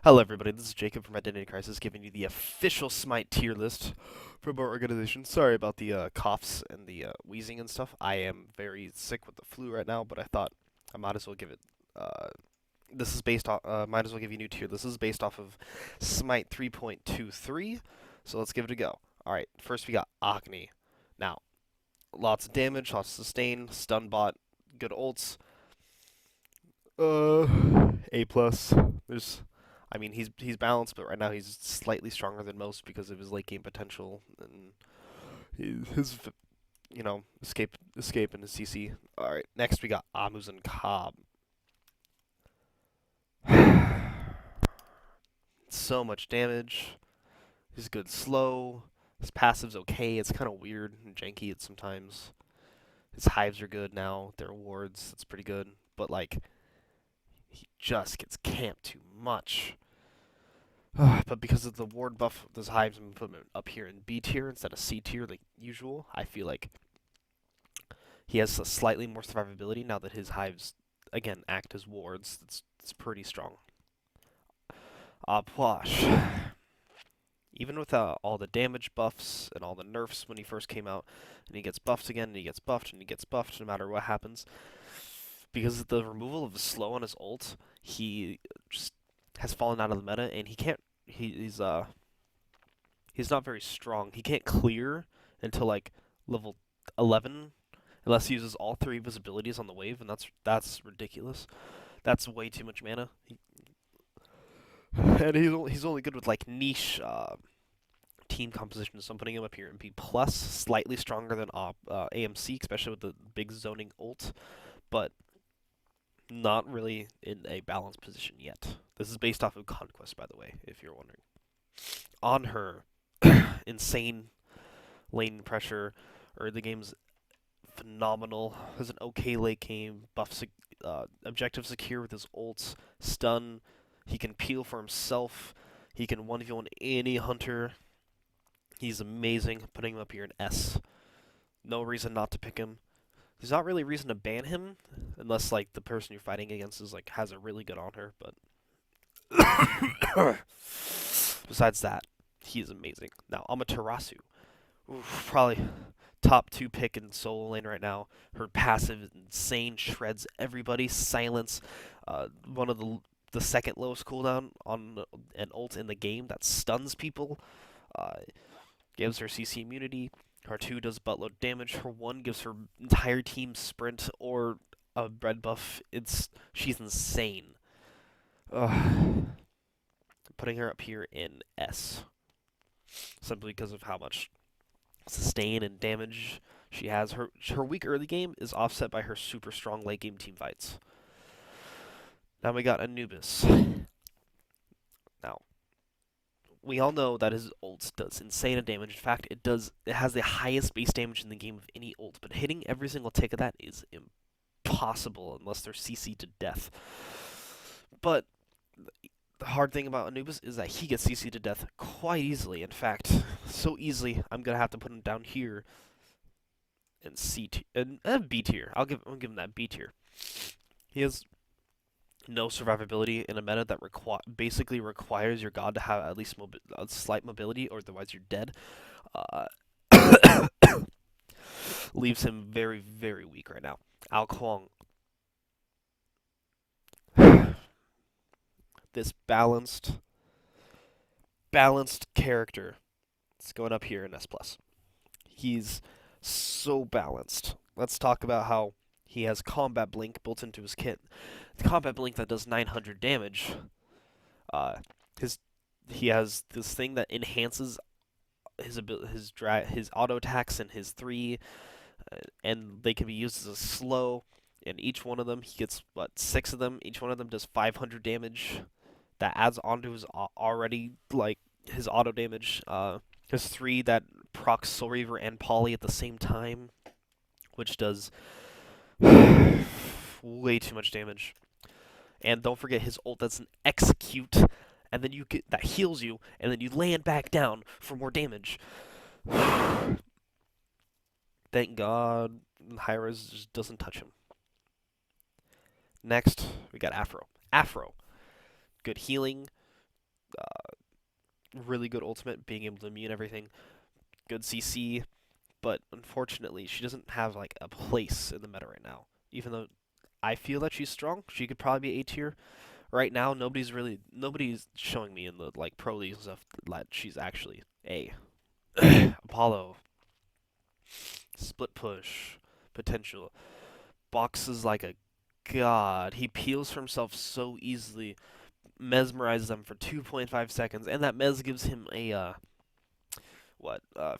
Hello everybody, this is Jacob from Identity Crisis giving you the official Smite tier list from our organization. Sorry about the coughs and the wheezing and stuff. I am very sick with the flu right now, but I thought I might as well give it, this is based off, might as well give you a new tier. This is based off of Smite 3.23, so let's give it a go. Alright, first we got Agni. Now, lots of damage, lots of sustain, stun bot, good ults. A plus. I mean, he's balanced, but right now he's slightly stronger than most because of his late game potential and his escape and his CC. All right, next we got Amus and Cobb. So much damage. He's good slow. His passive's okay. It's kind of weird and janky at sometimes. His hives are good now. Their wards, it's pretty good. But like, he just gets camped too much. But because of the ward buff, those hives, I'm going to put him up here in B tier instead of C tier like usual. I feel like he has a slightly more survivability now that his hives, again, act as wards. It's pretty strong. Pwash. Even with all the damage buffs and all the nerfs when he first came out, and he gets buffed again, and he gets buffed, and he gets buffed no matter what happens, because of the removal of the slow on his ult, he just has fallen out of the meta, and he can't. He's not very strong. He can't clear until like level 11, unless he uses all three of his abilities on the wave, and that's ridiculous. That's way too much mana. And he's only good with like niche team composition, so I'm putting him up here in B plus, slightly stronger than AMC, especially with the big zoning ult, but not really in a balanced position yet. This is based off of Conquest, by the way, if you're wondering. On her, insane lane pressure, or the game's phenomenal. Has an okay late game, objective secure with his ults, stun. He can peel for himself. He can 1v1 any hunter. He's amazing. Putting him up here in S. No reason not to pick him. There's not really a reason to ban him, unless like the person you're fighting against is like has a really good on her. But besides that, he is amazing. Now Amaterasu, probably top 2 pick in solo lane right now. Her passive is insane, shreds everybody. Silence, one of the second lowest cooldown on an ult in the game that stuns people. Gives her CC immunity. Her 2 does buttload damage. Her 1 gives her entire team sprint or a red buff. She's insane. Putting her up here in S. Simply because of how much sustain and damage she has. Her weak early game is offset by her super strong late game team fights. Now we got Anubis. Now, we all know that his ult does insane damage. In fact, it has the highest base damage in the game of any ult, but hitting every single tick of that is impossible unless they're CC'd to death. But the hard thing about Anubis is that he gets CC'd to death quite easily. In fact, so easily, I'm gonna have to put him down here in C tier, and B tier. I'll give him that B tier. He has no survivability in a meta that basically requires your god to have at least a slight mobility, or otherwise you're dead. Leaves him very, very weak right now. Ao Kuang. This balanced character. It's going up here in S+. He's so balanced. Let's talk about how he has Combat Blink built into his kit. The Combat Blink that does 900 damage. He has this thing that enhances his auto attacks and his 3, and they can be used as a slow. And each one of them, he gets 6 of them. Each one of them does 500 damage. That adds onto his already like his auto damage. His 3 that procs Soul Reaver and Poly at the same time, which does way too much damage. And don't forget his ult that's an execute, and then that heals you, and then you land back down for more damage. Thank God Hi-Rez just doesn't touch him. Next, we got Afro. Afro, good healing, really good ultimate, being able to immune everything, good CC, but unfortunately, she doesn't have like a place in the meta right now. Even though I feel that she's strong, she could probably be A tier. Right now, nobody's showing me in the like pro leagues and stuff that she's actually A. Apollo, split push, potential, boxes like a god. He peels for himself so easily, mesmerizes them for 2.5 seconds, and that mez gives him a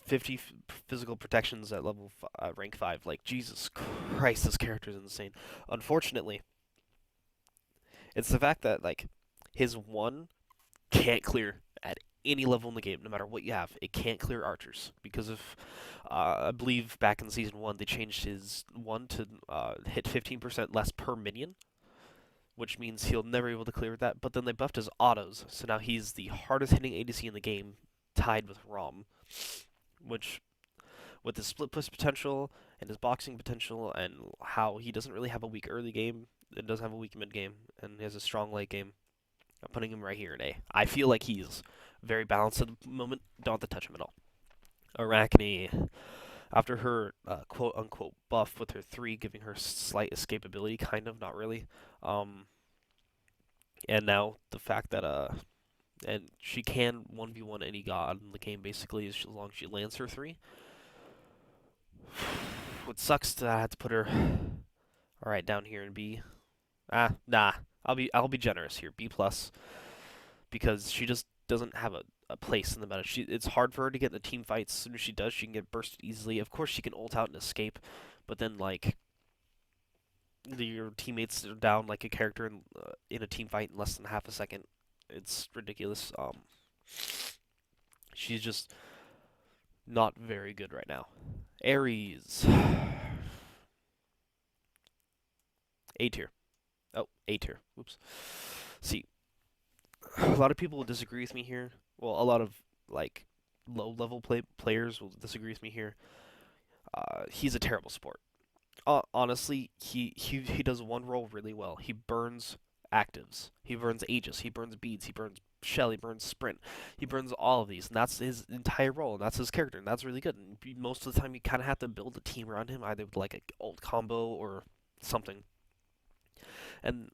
50 physical protections at level rank 5. Like, Jesus Christ, this character is insane. Unfortunately, it's the fact that, like, his 1 can't clear at any level in the game, no matter what you have. It can't clear archers because of, I believe back in Season 1, they changed his 1 to hit 15% less per minion, which means he'll never be able to clear that. But then they buffed his autos, so now he's the hardest hitting ADC in the game, tied with Rom, which with his split push potential and his boxing potential and how he doesn't really have a weak early game, it doesn't have a weak mid game, and he has a strong late game. I'm putting him right here in A. I feel like he's very balanced at the moment. Don't have to touch him at all. Arachne, after her quote-unquote buff with her 3, giving her slight escapability, kind of, not really. And now the fact that and she can 1v1 any god in the game basically as long as she lands her 3. What sucks to I have to put her all right down here in B. Nah. I'll be generous here. B plus because she just doesn't have a place in the meta. It's hard for her to get in the team fights. As soon as she does, she can get bursted easily. Of course, she can ult out and escape, but then like your teammates are down like a character in a team fight in less than half a second. It's ridiculous. She's just not very good right now. Ares, A tier. Oh, A tier. Whoops. See, a lot of people will disagree with me here. Well, a lot of like low-level players will disagree with me here. He's a terrible support. Honestly, he does one role really well. He burns actives. He burns Aegis. He burns beads. He burns Shell. He burns Sprint. He burns all of these, and that's his entire role. And that's his character, and that's really good. And most of the time, you kind of have to build a team around him, either with like a ult combo or something. And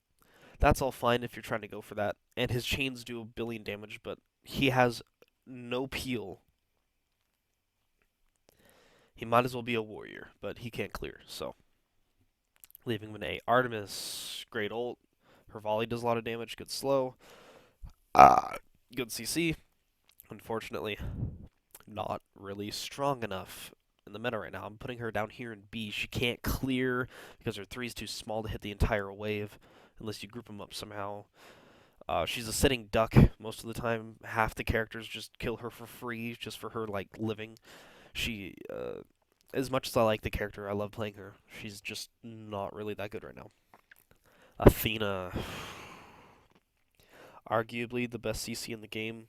that's all fine if you're trying to go for that. And his chains do 1 billion damage, but he has no peel. He might as well be a warrior, but he can't clear, so leaving him in A. Artemis, great ult. Her volley does a lot of damage, good slow. Good CC. Unfortunately, not really strong enough in the meta right now. I'm putting her down here in B. She can't clear because her 3 is too small to hit the entire wave unless you group them up somehow. She's a sitting duck most of the time. Half the characters just kill her for free just for her like living. She, as much as I like the character, I love playing her. She's just not really that good right now. Athena, arguably the best CC in the game.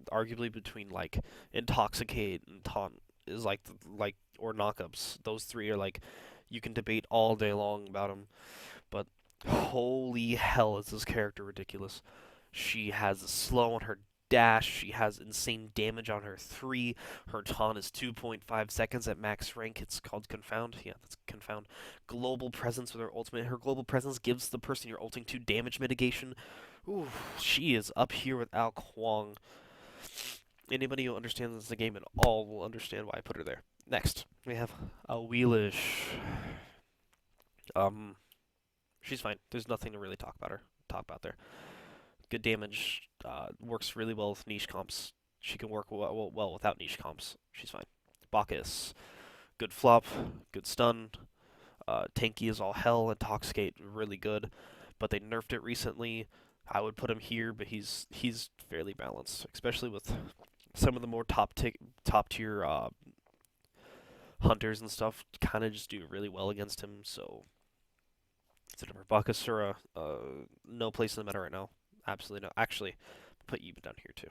Arguably between like Intoxicate and Taunt is like or Knockups. Those 3 are like you can debate all day long about them, but holy hell is this character ridiculous. She has a slow on her dash. She has insane damage on her 3. Her taunt is 2.5 seconds at max rank. It's called Confound. Yeah, that's Confound. Global presence with her ultimate. Her global presence gives the person you're ulting to damage mitigation. Ooh, she is up here with Al Kwong. Anybody who understands the game at all will understand why I put her there. Next, we have a Wheelish. She's fine. There's nothing to really talk about there. Good damage. Works really well with niche comps. She can work well without niche comps. She's fine. Bacchus. Good flop. Good stun. Tanky is all hell. Intoxicate really good. But they nerfed it recently. I would put him here, but he's fairly balanced, especially with some of the more top tier hunters and stuff. Kind of just do really well against him. So, Bakasura, no place in the meta right now. Absolutely no. Actually, put Eva down here too.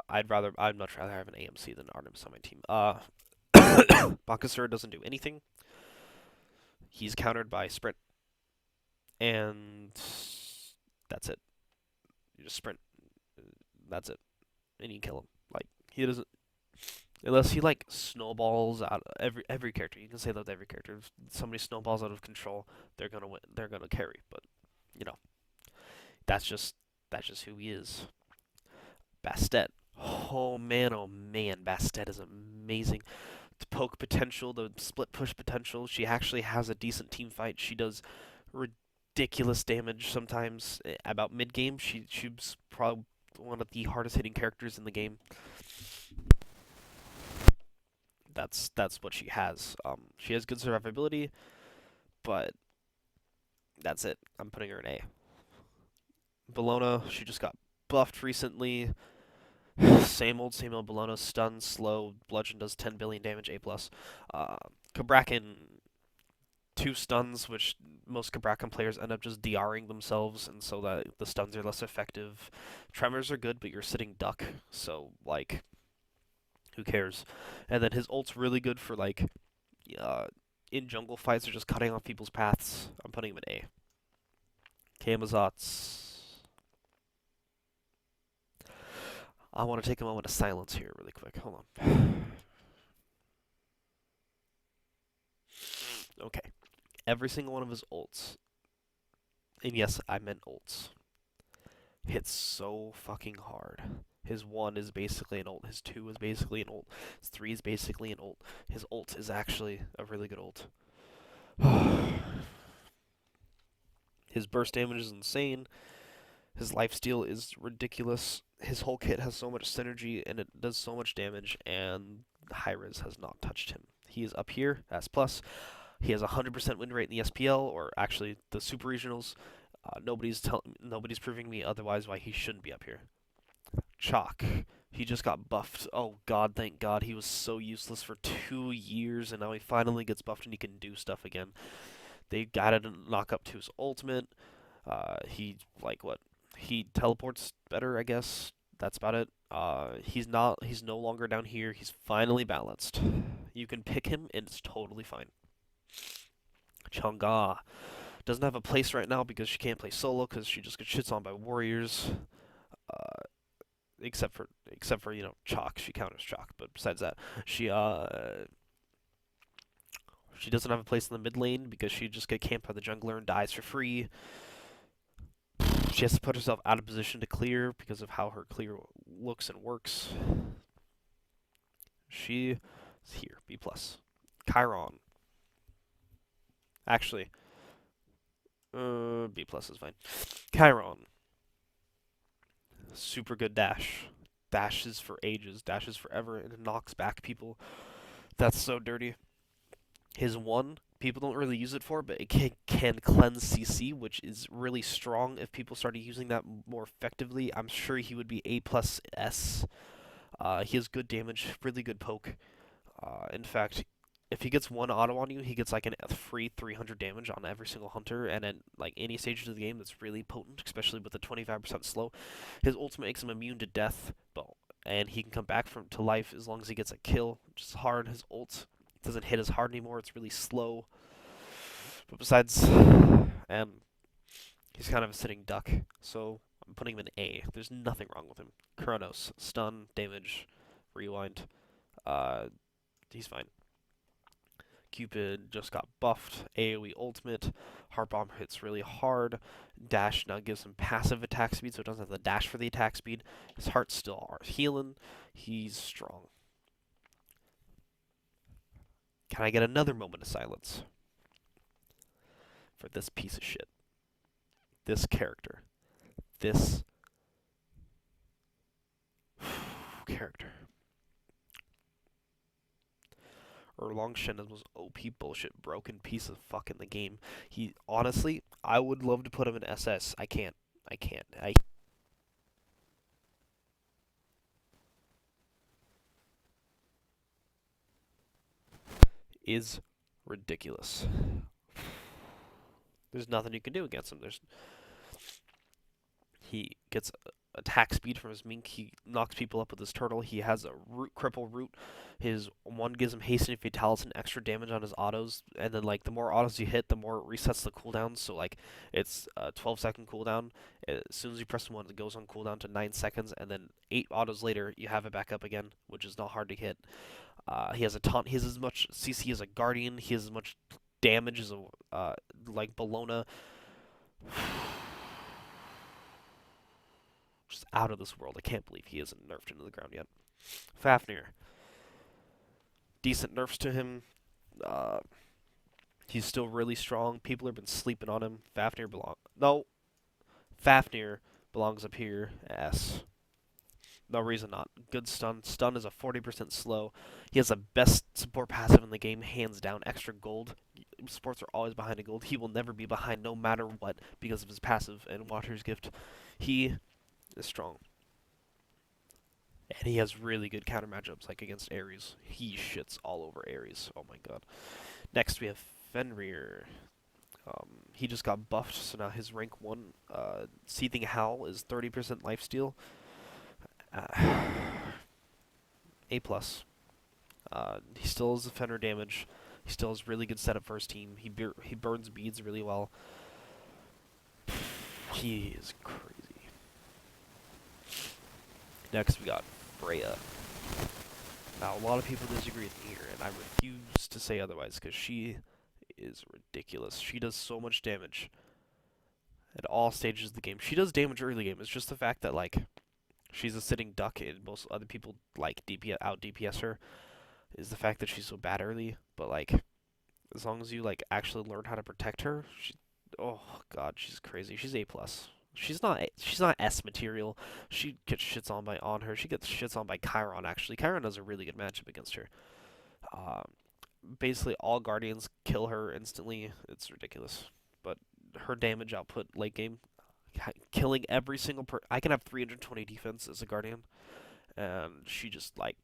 I'd much rather have an AMC than Artemis on my team. Bakasura doesn't do anything. He's countered by Sprint, and that's it. You just sprint. That's it, and you kill him. Like he doesn't unless he like snowballs out every character. You can say that with every character. If somebody snowballs out of control, they're gonna win. They're gonna carry. But you know that's just who he is. Bastet. Oh man, Bastet is amazing. The poke potential, the split push potential. She actually has a decent team fight. She does ridiculous damage sometimes. About mid game, she's probably one of the hardest hitting characters in the game. That's what she has. She has good survivability, but that's it. I'm putting her in A. Bellona, she just got buffed recently. Same old Bellona. Stun, slow, bludgeon does 10 billion damage, A+. Cabrakan, 2 stuns, which most Cabrakan players end up just DRing themselves, and so that the stuns are less effective. Tremors are good, but you're sitting duck, so, like, who cares? And then his ult's really good for, like, in jungle fights or just cutting off people's paths. I'm putting him in A. Camazotz. I want to take a moment of silence here really quick. Hold on. Okay. Every single one of his ults, and yes, I meant ults, hits so fucking hard. His 1 is basically an ult. His 2 is basically an ult. His 3 is basically an ult. His ult is actually a really good ult. His burst damage is insane. His lifesteal is ridiculous. His whole kit has so much synergy and it does so much damage, and Hi-Rez has not touched him. He is up here, S+. He has a 100% win rate in the SPL, or actually the Super Regionals. Nobody's proving me otherwise why he shouldn't be up here. Chalk. He just got buffed. Oh god, thank god. He was so useless for 2 years, and now he finally gets buffed and he can do stuff again. They got to knock up to his ultimate. He, like, what? He teleports better, I guess. That's about it. He's no longer down here. He's finally balanced. You can pick him, and it's totally fine. Chang'e doesn't have a place right now because she can't play solo because she just gets shits on by warriors. Except for Chalk, she counters Chalk. But besides that, she doesn't have a place in the mid lane because she just gets camped by the jungler and dies for free. She has to put herself out of position to clear because of how her clear looks and works. She is here, B+. Chiron. Actually, B+ is fine. Chiron. Super good dash. Dashes for ages, dashes forever, and it knocks back people. That's so dirty. His 1, people don't really use it for, but it can cleanse CC, which is really strong. If people started using that more effectively, I'm sure he would be A+S. He has good damage, really good poke. In fact, if he gets 1 auto on you, he gets like a free 300 damage on every single hunter, and at like any stages of the game, that's really potent, especially with the 25% slow. His ultimate makes him immune to death, and he can come back to life as long as he gets a kill, which is hard. His ult doesn't hit as hard anymore. It's really slow. But besides, and he's kind of a sitting duck, so I'm putting him in A. There's nothing wrong with him. Kronos, stun, damage, rewind. He's fine. Cupid just got buffed. AoE ultimate. Heart Bomb hits really hard. Dash now gives him passive attack speed, so it doesn't have the dash for the attack speed. His heart's still healing. He's strong. Can I get another moment of silence for this piece of shit? This character. This character. Erlang Shen is the most OP bullshit broken piece of fuck in the game. He honestly, I would love to put him in SS. I can't. Is ridiculous. There's nothing you can do against him. He gets attack speed from his mink. He knocks people up with his turtle. He has a root, cripple root. His one gives him hasten and fatalis and extra damage on his autos. And then like the more autos you hit, the more it resets the cooldown. So like it's a 12-second cooldown. As soon as you press one, it goes on cooldown to 9 seconds, and then 8 autos later, you have it back up again, which is not hard to hit. He has a ton. He has as much CC as a guardian. He has as much damage as a like Bologna. Just out of this world. I can't believe he isn't nerfed into the ground yet. Fafnir. Decent nerfs to him. He's still really strong. People have been sleeping on him. Fafnir belongs up here. S. No reason not. Good stun. Stun is a 40% slow. He has the best support passive in the game, hands down. Extra gold. Supports are always behind a gold. He will never be behind no matter what because of his passive and Water's Gift. He is strong. And he has really good counter matchups, like against Ares. He shits all over Ares. Oh my god. Next we have Fenrir. He just got buffed, so now his rank 1 Seething Howl is 30% lifesteal. A+. He still has defender damage. He still has really good setup for his team. He burns beads really well. He is crazy. Next we got Freya. Now a lot of people disagree with me here, and I refuse to say otherwise because she is ridiculous. She does so much damage at all stages of the game. She does damage early game. It's just the fact that like she's a sitting duck and most other people like out DPS her is the fact that she's so bad early. But like as long as you like actually learn how to protect her, oh god, she's crazy. She's A+. She's not S material. She gets shits on by her. She gets shits on by Chiron actually. Chiron does a really good matchup against her. Basically all guardians kill her instantly. It's ridiculous. But her damage output late game, killing every single I can have 320 defense as a guardian, and she just like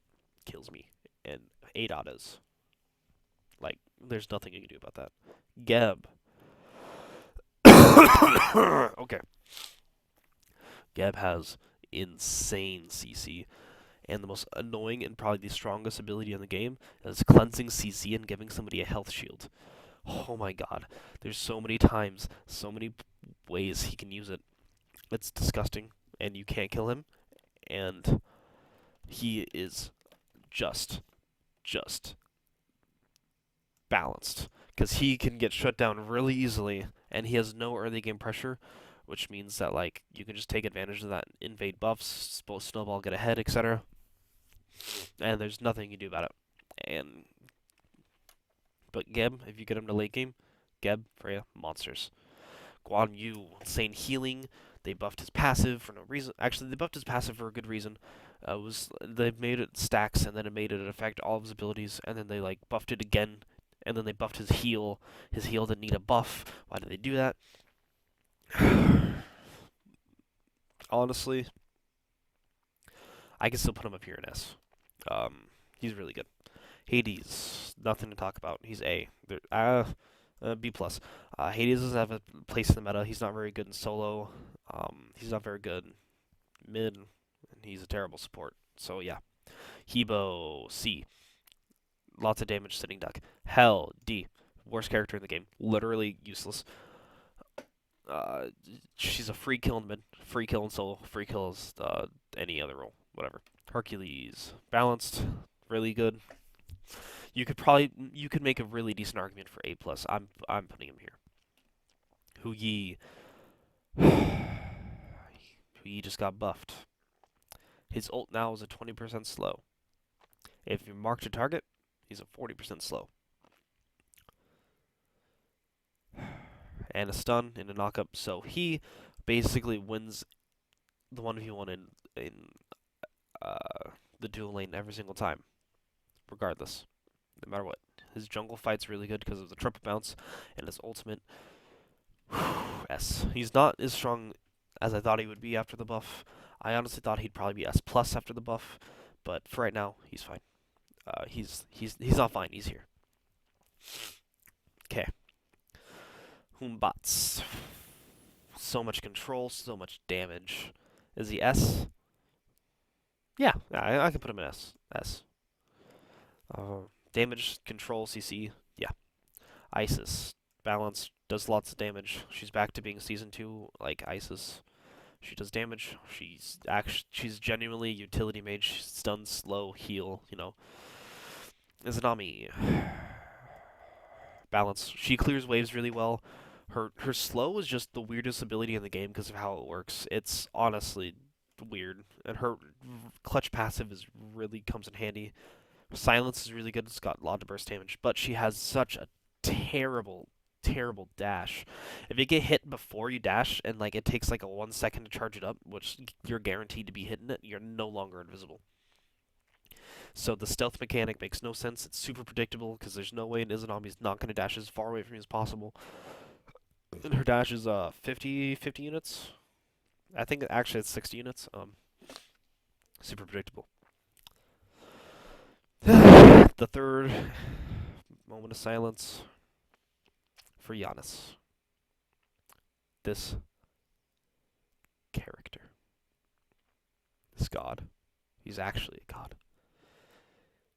kills me and 8 autos. Like there's nothing you can do about that. Geb. Okay. Geb has insane CC, and the most annoying and probably the strongest ability in the game is cleansing CC and giving somebody a health shield. Oh my god. There's so many times, so many ways he can use it. It's disgusting, and you can't kill him, and he is just balanced. Because he can get shut down really easily, and he has no early game pressure, which means that like you can just take advantage of that, invade buffs, snowball, get ahead, etc. And there's nothing you can do about it. But Geb, if you get him to late game, Geb, Freya, monsters. Guan Yu, insane healing. They buffed his passive for no reason. Actually, they buffed his passive for a good reason. They made it stacks, and then it made it affect all of his abilities, and then they like buffed it again, and then they buffed his heal. His heal didn't need a buff. Why did they do that? Honestly, I can still put him up here in S. He's really good. Hades, nothing to talk about. He's A. B+. Hades doesn't have a place in the meta. He's not very good in solo. He's not very good mid, and he's a terrible support. So yeah. Hebo, C. Lots of damage sitting duck. Hell, D. Worst character in the game. Literally useless. She's a free kill in mid, free kill in solo, free kills any other role, whatever. Hercules, balanced, really good. You could make a really decent argument for A+. I'm putting him here. Hu Yi just got buffed. His ult now is a 20% slow. If you mark your target, he's a 40% slow. And a stun and a knockup, so he basically wins the 1v1 in the dual lane every single time, regardless, no matter what. His jungle fight's really good because of the triple bounce and his ultimate. S. He's not as strong as I thought he would be after the buff. I honestly thought he'd probably be S+ after the buff, but for right now, he's fine. He's not fine. He's here. Okay. Humbats. So much control, so much damage, Is he S? Yeah, I can put him in S. S. Damage, control, CC. Yeah. Isis. Balance. Does lots of damage. She's back to being Season 2 like Isis. She does damage. She's genuinely a utility mage. She stuns, slow, heal, you know. Izanami. Balance. She clears waves really well. Her slow is just the weirdest ability in the game because of how it works. It's honestly weird. And her clutch passive is really comes in handy. Silence is really good. It's got a lot of burst damage, but she has such a terrible, terrible dash. If you get hit before you dash and like it takes like a 1 second to charge it up, which you're guaranteed to be hitting it, you're no longer invisible. So the stealth mechanic makes no sense. It's super predictable because there's no way an Izanami's not going to dash as far away from you as possible. And her dash is 50 units. I think actually it's 60 units. Super predictable. The third moment of silence for Giannis. This character. This god. He's actually a god.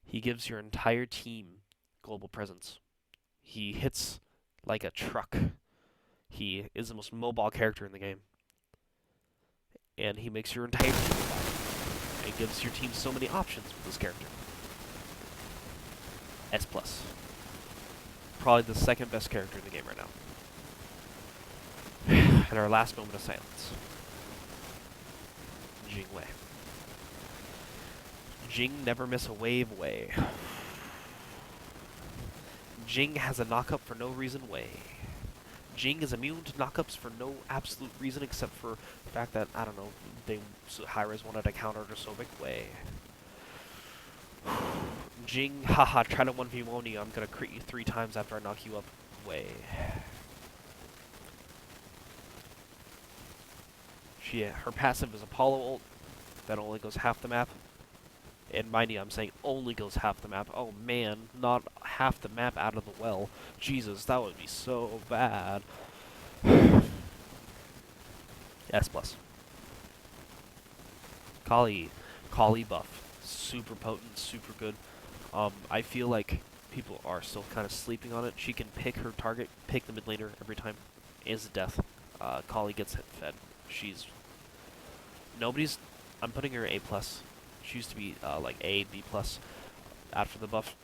He gives your entire team global presence. He hits like a truck. He is the most mobile character in the game. And he makes your entire team mobile. And gives your team so many options with this character. S+. Probably the second best character in the game right now. And our last moment of silence. Jing Wei. Jing never miss a wave Wei. Jing has a knockup for no reason Wei. Jing is immune to knockups for no absolute reason except for the fact that, I don't know, Hi-Rez wanted to counter to Sobek Wei. Jing, haha, try to 1v1 you, I'm gonna crit you 3 times after I knock you up Wei. Her passive is Apollo ult that only goes half the map. And mind you, I'm saying only goes half the map. Oh man, not half the map out of the well. Jesus, that would be so bad. S+. Kali buff. Super potent, super good. I feel like people are still kind of sleeping on it. She can pick her target, pick the mid laner every time. Is death. Kali gets hit fed. I'm putting her A+. She used to be like A, B+. After the buff,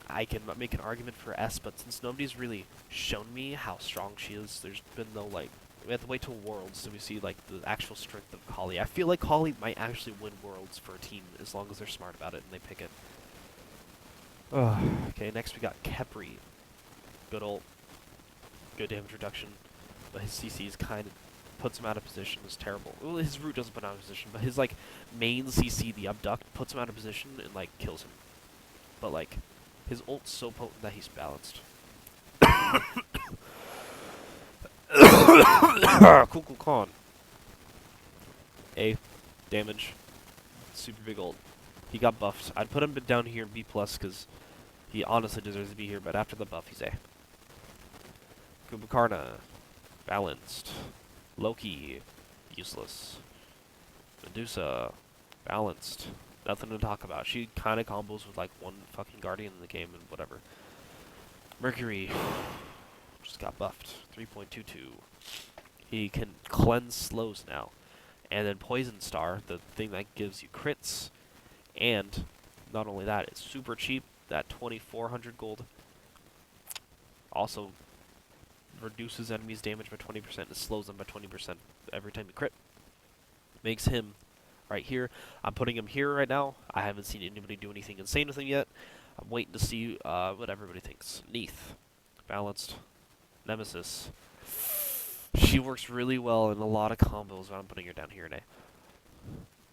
I can make an argument for S, but since nobody's really shown me how strong she is, there's been no, like, we have to wait till Worlds so we see, like, the actual strength of Kali. I feel like Kali might actually win Worlds for a team as long as they're smart about it and they pick it. Okay, next we got Khepri. Good ult. Good damage reduction. But his CC is kind of puts him out of position. Is terrible. Well, his root doesn't put him out of position, but his, like, main CC, the abduct, puts him out of position and, like, kills him. But, like, his ult's so potent that he's balanced. Cool Khan. A. Damage. Super big ult. He got buffed. I'd put him down here in B+, because he honestly deserves to be here, but after the buff, he's A. Kubakarna. Balanced. Loki. Useless. Medusa. Balanced. Nothing to talk about. She kind of combos with, like, one fucking Guardian in the game and whatever. Mercury. Just got buffed. 3.22. He can cleanse slows now. And then Poison Star, the thing that gives you crits. And not only that, it's super cheap. That 2,400 gold. Also reduces enemies' damage by 20% and slows them by 20% every time you crit. Makes him right here. I'm putting him here right now. I haven't seen anybody do anything insane with him yet. I'm waiting to see what everybody thinks. Neith. Balanced. Nemesis. She works really well in a lot of combos, but I'm putting her down here today.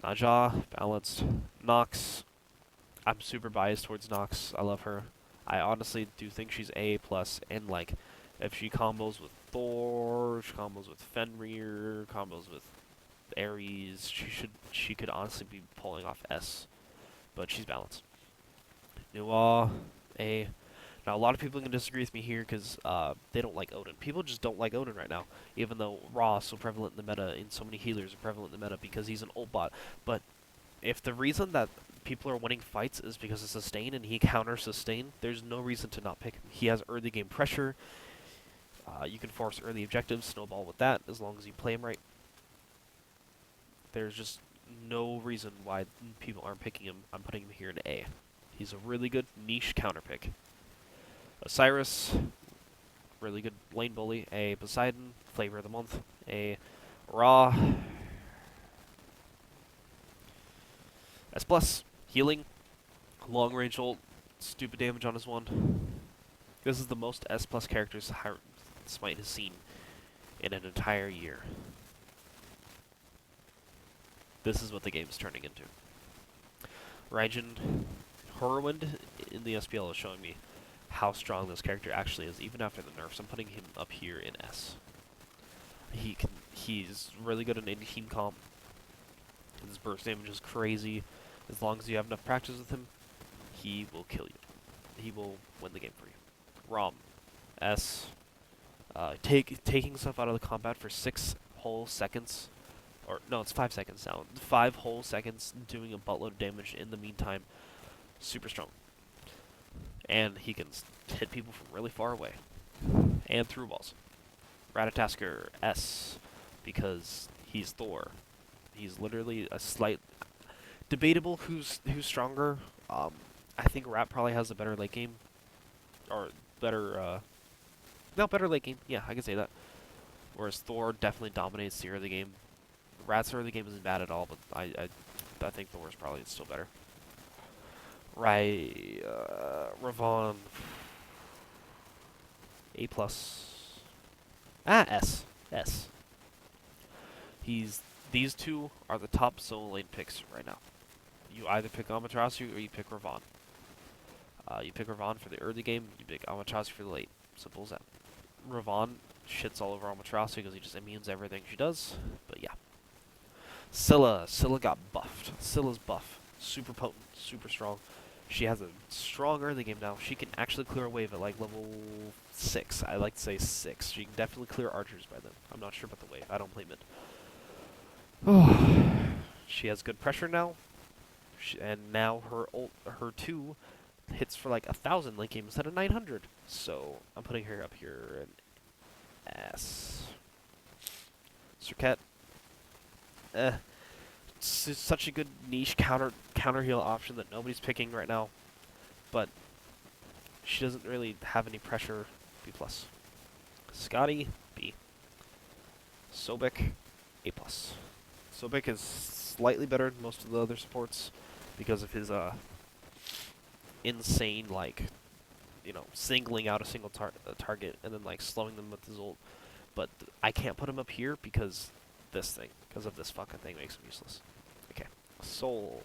Naja. Balanced. Nox. I'm super biased towards Nox. I love her. I honestly do think she's A+, and, like, if she combos with Thor, she combos with Fenrir, combos with Ares, she could honestly be pulling off S, but she's balanced. Nuwa, A. Now, a lot of people can disagree with me here because they don't like Odin. People just don't like Odin right now, even though Ra is so prevalent in the meta and so many healers are prevalent in the meta because he's an ult bot. But if the reason that people are winning fights is because of sustain and he counters sustain, there's no reason to not pick him. He has early game pressure. You can force early objectives, snowball with that, as long as you play him right. There's just no reason why people aren't picking him. I'm putting him here in A. He's a really good niche counter pick. Osiris, really good lane bully. A. Poseidon, flavor of the month. A. Ra. S+, healing, long range ult, stupid damage on his one. This is the most S+ characters Smite has seen in an entire year. This is what the game's turning into. Raijin, Horrorwind in the SPL is showing me how strong this character actually is, even after the nerfs. I'm putting him up here in S. He's really good in any team comp. His burst damage is crazy. As long as you have enough practice with him, he will kill you. He will win the game for you. Rom, S. Taking stuff out of the combat for 6 whole seconds. Or, no, it's 5 seconds now. 5 whole seconds doing a buttload of damage in the meantime. Super strong. And he can hit people from really far away. And through walls. Ratatasker, S. Because he's Thor. He's literally a slight... Debatable who's stronger. I think Rat probably has a better late game. Or better, no, better late game. Yeah, I can say that. Whereas Thor definitely dominates the early game. Rat's early game isn't bad at all, but I think Thor's probably still better. Ravon. A+. S. S. These two are the top solo lane picks right now. You either pick Amaterasu or you pick Ravon. You pick Ravon for the early game, you pick Amaterasu for the late. Simple as that. Ravon shits all over Amaterasu because he just immunes everything she does, but yeah. Scylla got buffed. Scylla's buff. Super potent, super strong. She has a strong early game now. She can actually clear a wave at like level 6. I like to say 6. She can definitely clear archers by then. I'm not sure about the wave. I don't play mid. She has good pressure now. And now her 2 hits for like 1,000 late game instead of 900. So I'm putting her up here in S. Serket. It's such a good niche counter heal option that nobody's picking right now. But she doesn't really have any pressure. B+. Scotty, B. Sobek, A+. Sobek is slightly better than most of the other supports because of his insane, like, singling out a single target and then like slowing them with his ult. But I can't put him up here because of this fucking thing makes him useless. Okay, Soul,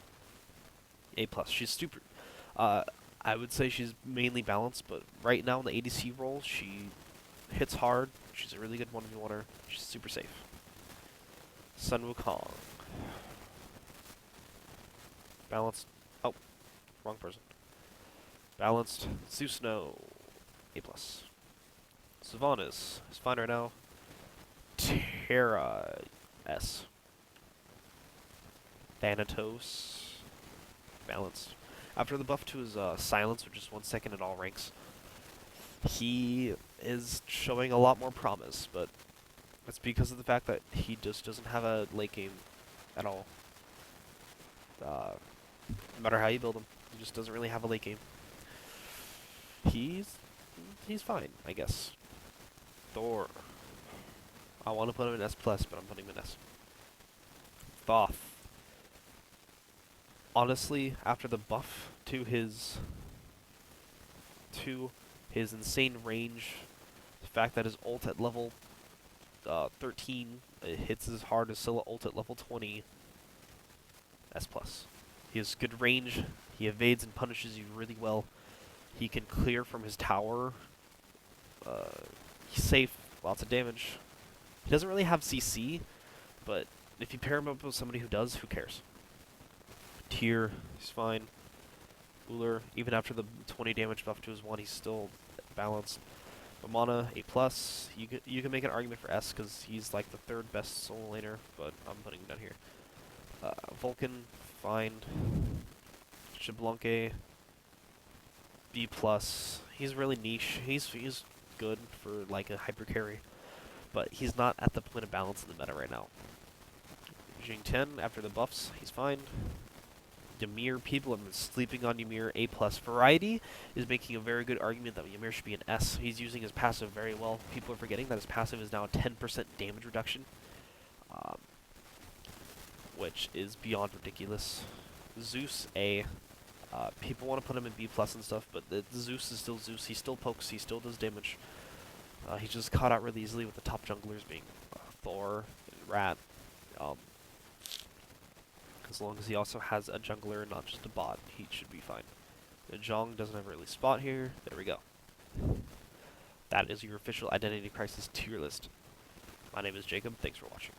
A+. She's super. I would say she's mainly balanced, but right now in the ADC role, she hits hard. She's a really good 1v1er. She's super safe. Sun Wukong. Balanced. Oh, wrong person. Balanced. Susno, A+. Sylvanas is fine right now. Terra, S. Thanatos, balanced. After the buff to his silence, which is 1 second at all ranks, he is showing a lot more promise, but it's because of the fact that he just doesn't have a late game at all. No matter how you build him, he just doesn't really have a late game. He's fine, I guess. Thor. I want to put him in S+, but I'm putting him in S. Thoth. Honestly, after the buff to his insane range, the fact that his ult at level 13 hits as hard as Scylla ult at level 20, S+. He has good range. He evades and punishes you really well. He can clear from his tower. He's safe. Lots of damage. He doesn't really have CC, but if you pair him up with somebody who does, who cares? Tyr, he's fine. Uller, even after the 20 damage buff to his 1, he's still balanced. Mamana, A+. You can make an argument for S, because he's like the 3rd best solo laner, but I'm putting him down here. Vulcan, fine. Xbalanque, B+. He's really niche. He's good for like a hyper carry, but he's not at the point of balance in the meta right now. Jing 10, after the buffs, he's fine. Ymir, people have been sleeping on Ymir, A+. Variety is making a very good argument that Ymir should be an S. He's using his passive very well. People are forgetting that his passive is now a 10% damage reduction, which is beyond ridiculous. Zeus, A. People want to put him in B+ and stuff, but the Zeus is still Zeus. He still pokes, he still does damage. He's just caught out really easily with the top junglers being Thor and Rat. As long as he also has a jungler and not just a bot, he should be fine. And Zhong doesn't have a really spot here. There we go. That is your official Identity Crisis tier list. My name is Jacob. Thanks for watching.